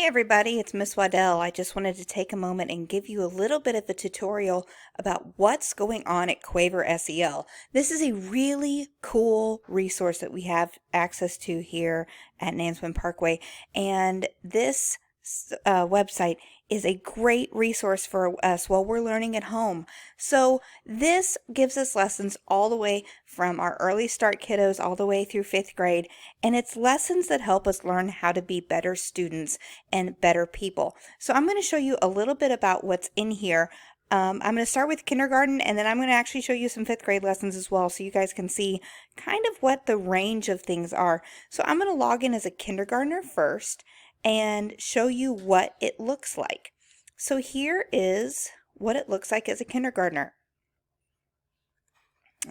everybody, it's Miss Waddell. I just wanted to take a moment and give you a little bit of a tutorial about what's going on at Quaver SEL. This is a really cool resource that we have access to here at Nansemond Parkway, and this website is a great resource for us while we're learning at home. So this gives us lessons all the way from our early start kiddos all the way through 5th grade, and it's lessons that help us learn how to be better students and better people. So I'm going to show you a little bit about what's in here. I'm going to start with kindergarten, and then I'm going to actually show you some 5th grade lessons as well, so you guys can see kind of what the range of things are. So I'm going to log in as a kindergartner first and show you what it looks like. So here is what it looks like as a kindergartner.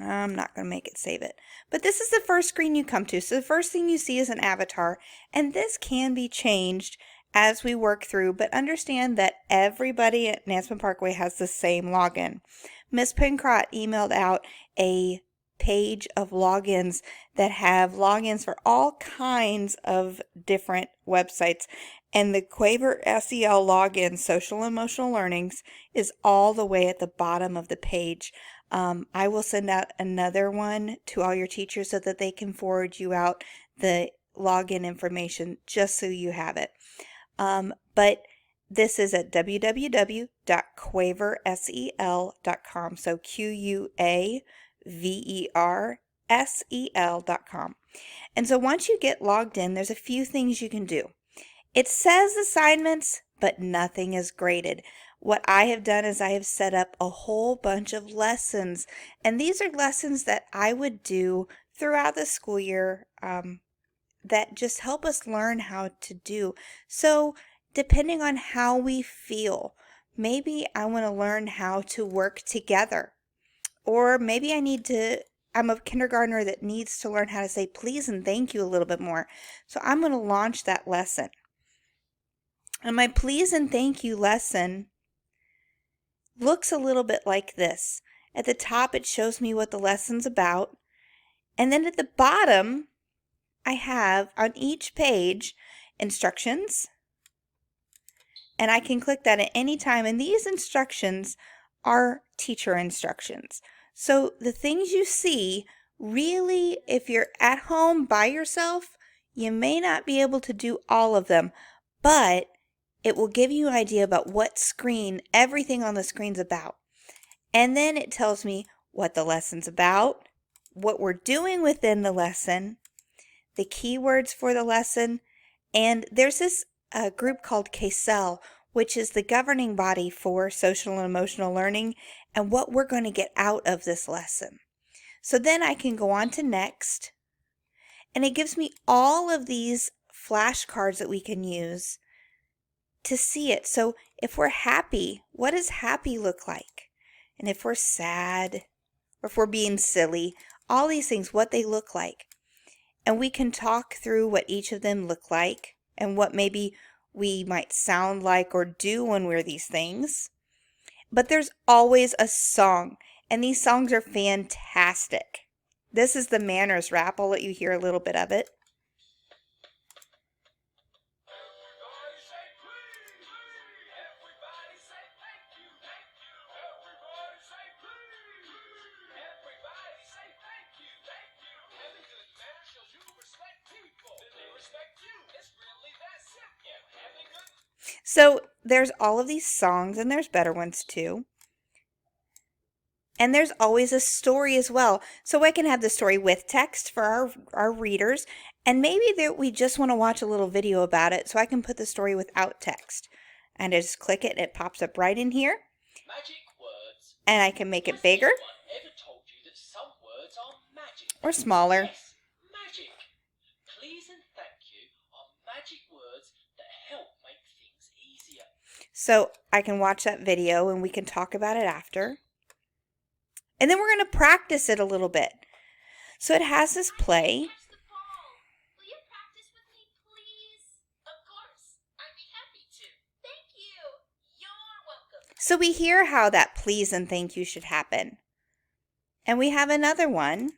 I'm not going to make it save it. But this is the first screen you come to. So the first thing you see is an avatar, and this can be changed as we work through, but understand that everybody at Nansemond Parkway has the same login. Miss Pincrott emailed out a page of logins that have logins for all kinds of different websites, and the Quaver SEL login, Social Emotional Learnings, is all the way at the bottom of the page. I will send out another one to all your teachers so that they can forward you out the login information just so you have it. But this is at www.quaversel.com, so QuaverSEL.com. And so once you get logged in, there's a few things you can do. It says assignments, but nothing is graded. What I have done is I have set up a whole bunch of lessons, and these are lessons that I would do throughout the school year that just help us learn how to do. So depending on how we feel, maybe I want to learn how to work together, or maybe I'm a kindergartner that needs to learn how to say please and thank you a little bit more. So I'm going to launch that lesson. And my please and thank you lesson looks a little bit like this. At the top, it shows me what the lesson's about. And then at the bottom, I have on each page instructions. And I can click that at any time. And these instructions are teacher instructions. So the things you see, really, if you're at home by yourself, you may not be able to do all of them, but it will give you an idea about what screen, everything on the screen's about. And then it tells me what the lesson's about, what we're doing within the lesson, the keywords for the lesson, and there's this group called QuaverSEL, which is the governing body for social and emotional learning, and what we're going to get out of this lesson. So then I can go on to next, and it gives me all of these flashcards that we can use to see it. So if we're happy, what does happy look like? And if we're sad, or if we're being silly, all these things, what they look like. And we can talk through what each of them look like and what maybe we might sound like or do when we're these things. But there's always a song, and these songs are fantastic. This is the manners rap. I'll let you hear a little bit of it. So there's all of these songs, and there's better ones too. And there's always a story as well. So I can have the story with text for our readers, and maybe we just want to watch a little video about it, so I can put the story without text. And I just click it, and it pops up right in here. Magic words. And I can make it bigger. Ever told you that some words are magic? Or smaller. Yes, magic. Please and thank you are magic words that help make things easier. So I can watch that video and we can talk about it after. And then we're going to practice it a little bit. So it has this play. Will you practice with me, please? Of course. I'd be happy to. Thank you. You're welcome. So we hear how that please and thank you should happen. And we have another one.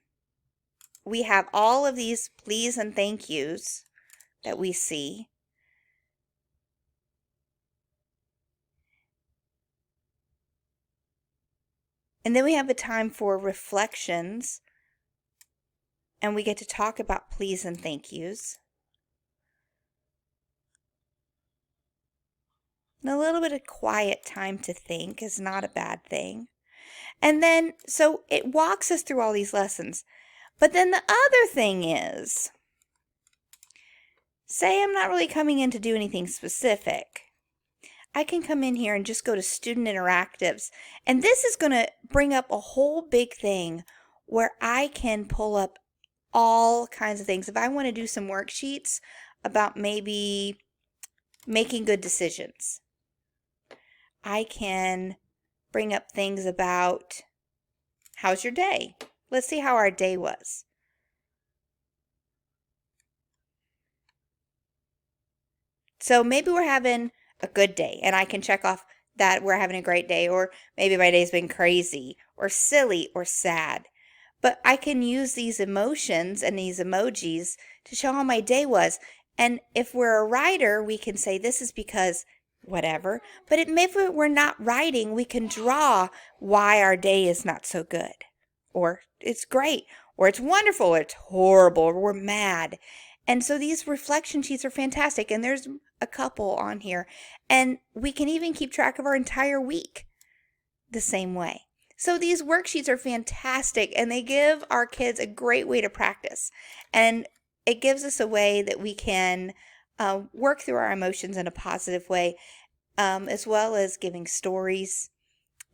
We have all of these please and thank yous that we see. And then we have a time for reflections, and we get to talk about please and thank yous. And a little bit of quiet time to think is not a bad thing. And then, so it walks us through all these lessons. But then the other thing is, say I'm not really coming in to do anything specific. I can come in here and just go to student interactives. And this is going to bring up a whole big thing where I can pull up all kinds of things. If I want to do some worksheets about maybe making good decisions, I can bring up things about how's your day? Let's see how our day was. So maybe we're having a good day, and I can check off that we're having a great day, or maybe my day's been crazy or silly or sad. But I can use these emotions and these emojis to show how my day was. And if we're a writer, we can say this is because whatever. But maybe we're not writing, we can draw why our day is not so good. Or it's great, or it's wonderful, or it's horrible, or we're mad. And so these reflection sheets are fantastic, and there's a couple on here. And we can even keep track of our entire week the same way. So these worksheets are fantastic, and they give our kids a great way to practice. And it gives us a way that we can work through our emotions in a positive way, as well as giving stories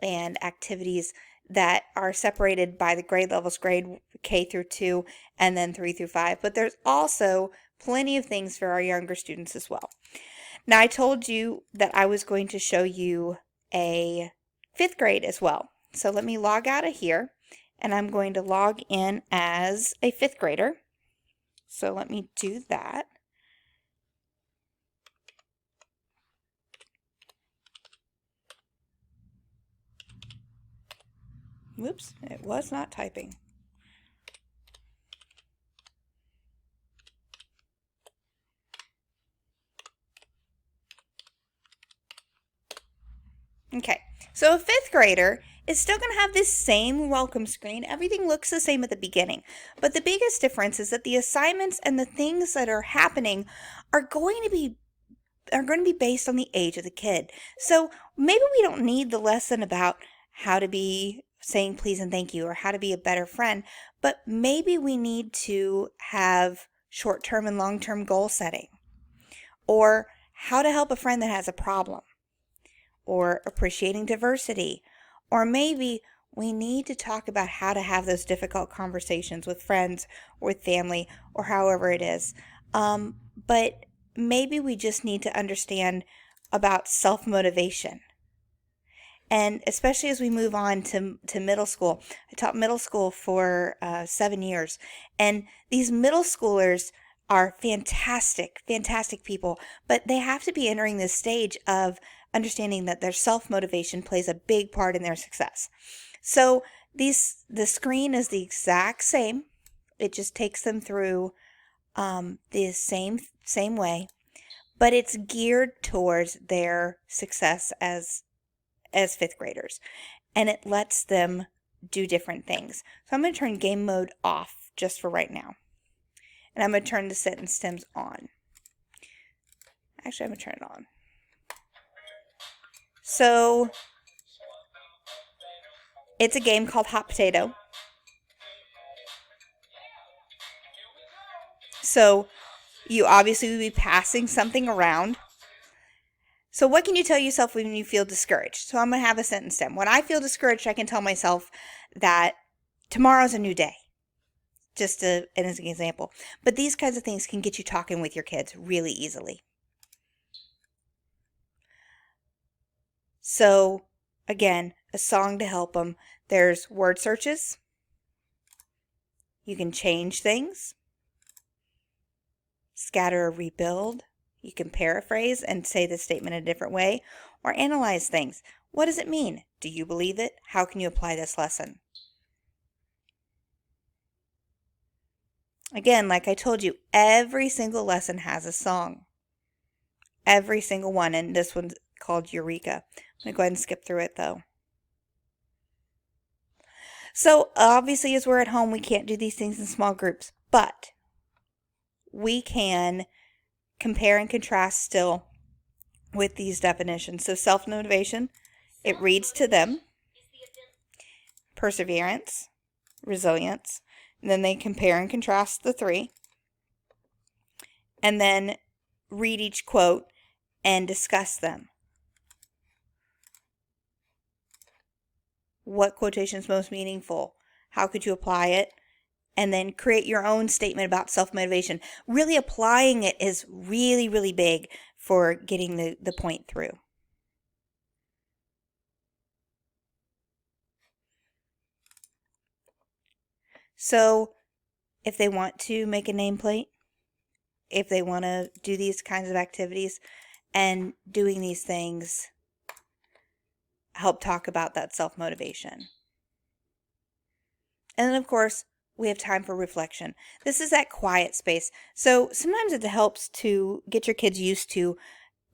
and activities that are separated by the grade levels, grade K through 2, and then 3 through 5. But there's also plenty of things for our younger students as well. Now, I told you that I was going to show you a 5th grade as well. So let me log out of here, and I'm going to log in as a 5th grader. So let me do that. Whoops, it was not typing. Okay, so a 5th grader is still going to have this same welcome screen. Everything looks the same at the beginning. But the biggest difference is that the assignments and the things that are happening are going to be based on the age of the kid. So maybe we don't need the lesson about how to be saying please and thank you or how to be a better friend, but maybe we need to have short-term and long-term goal setting, or how to help a friend that has a problem, or appreciating diversity, or maybe we need to talk about how to have those difficult conversations with friends or with family or however it is. But maybe we just need to understand about self-motivation. And especially as we move on to middle school. I taught middle school for 7 years. And these middle schoolers are fantastic, fantastic people. But they have to be entering this stage of understanding that their self-motivation plays a big part in their success. So the screen is the exact same. It just takes them through the same way. But it's geared towards their success as 5th graders, and it lets them do different things. So I'm going to turn game mode off just for right now, and I'm going to turn the sentence stems on. Actually, I'm going to turn it on. So it's a game called Hot Potato. So you obviously will be passing something around. So what can you tell yourself when you feel discouraged? So I'm going to have a sentence stem. When I feel discouraged, I can tell myself that tomorrow's a new day. Just as an example. But these kinds of things can get you talking with your kids really easily. So again, a song to help them. There's word searches. You can change things. Scatter or rebuild. You can paraphrase and say the statement a different way, or analyze things. What does it mean? Do you believe it? How can you apply this lesson? Again, like I told you, every single lesson has a song. Every single one, and this one's called Eureka. I'm going to go ahead and skip through it though. So obviously, as we're at home, we can't do these things in small groups, but we can compare and contrast still with these definitions. So self-motivation, it reads to them. Perseverance, resilience, and then they compare and contrast the three, and then read each quote and discuss them. What quotation is most meaningful? How could you apply it? And then create your own statement about self-motivation. Really applying it is really, really big for getting the point through. So if they want to make a nameplate, if they want to do these kinds of activities, and doing these things help talk about that self-motivation. And then, of course, we have time for reflection. This is that quiet space. So sometimes it helps to get your kids used to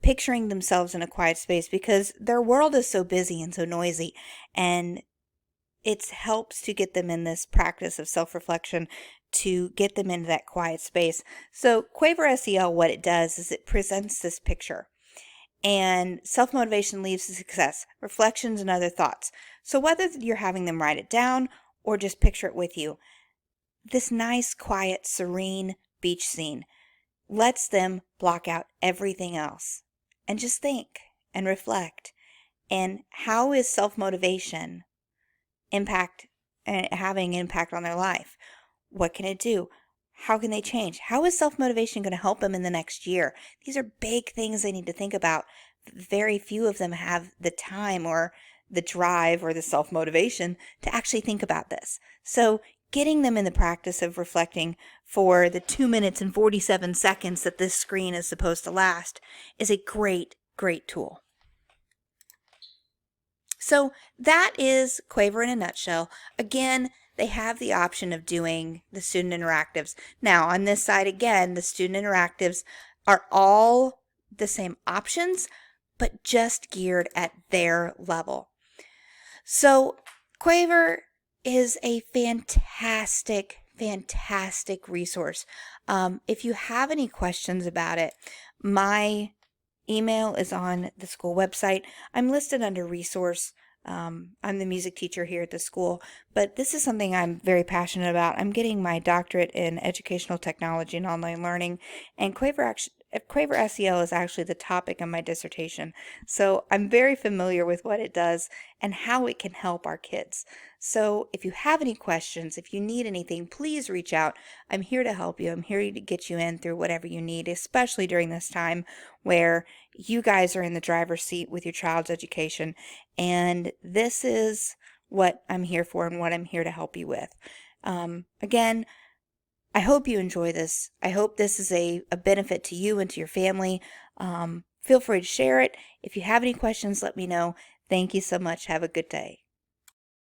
picturing themselves in a quiet space because their world is so busy and so noisy, and it helps to get them in this practice of self-reflection to get them into that quiet space. So Quaver SEL, what it does is it presents this picture, and self-motivation leads to success, reflections, and other thoughts. So whether you're having them write it down or just picture it with you, this nice, quiet, serene beach scene lets them block out everything else and just think and reflect. And how is self-motivation having impact on their life? What can it do? How can they change? How is self-motivation going to help them in the next year? These are big things they need to think about. Very few of them have the time or the drive or the self-motivation to actually think about this. So getting them in the practice of reflecting for the 2 minutes and 47 seconds that this screen is supposed to last is a great, great tool. So that is Quaver in a nutshell. Again, they have the option of doing the student interactives. Now, on this side, again, the student interactives are all the same options, but just geared at their level. So Quaver is a fantastic, fantastic resource. If you have any questions about it, my email is on the school website. I'm listed under resource. I'm the music teacher here at the school, but this is something I'm very passionate about. I'm getting my doctorate in educational technology and online learning, and Quaver SEL is actually the topic of my dissertation. So I'm very familiar with what it does and how it can help our kids. So if you have any questions, if you need anything, please reach out. I'm here to help you. I'm here to get you in through whatever you need, especially during this time where you guys are in the driver's seat with your child's education. And this is what I'm here for and what I'm here to help you with. Again, I hope you enjoy this. I hope this is a benefit to you and to your family. Feel free to share it. If you have any questions, let me know. Thank you so much. Have a good day.